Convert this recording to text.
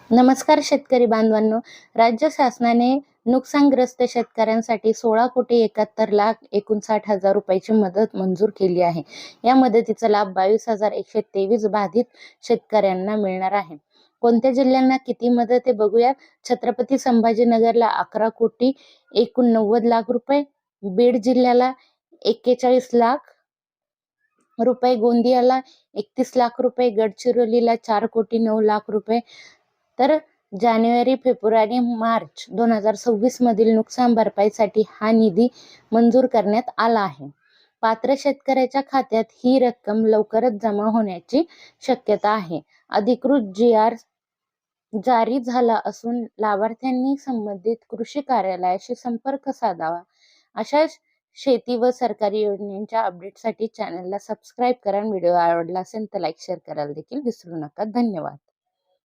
नमस्कार शेतकरी बांधवांनो. राज्य शासनाने नुकसानग्रस्त शेतकऱ्यांसाठी 16,71,59,000 रुपयाची मदत मंजूर केली आहे. या मदतीचा लाभ 22,123 बाधित शेतकऱ्यांना मिळणार आहे. कोणत्या जिल्ह्यांना किती मदत आहे बघूया. छत्रपती संभाजीनगरला 11,90,00,000 रुपये, बीड जिल्ह्याला 41 लाख रुपये, गोंदियाला 31 लाख रुपये, गडचिरोलीला 4,09,00,000 रुपये. तर जानेवारी, फेब्रुवारी, मार्च 2026 मधील नुकसान भरपाईसाठी हा निधी मंजूर करण्यात आला आहे. पात्र शेतकऱ्याच्या खात्यात ही रक्कम लवकरच जमा होण्याची शक्यता आहे. अधिकृत GR जारी झाला असून लाभार्थ्यांनी संबंधित कृषी कार्यालयाशी संपर्क साधावा. अशा शेती व सरकारी योजनांच्या अपडेटसाठी चॅनलला सबस्क्राईब करा. व्हिडिओ आवडला असेल तर लाईक शेअर करायला देखील विसरू नका. धन्यवाद.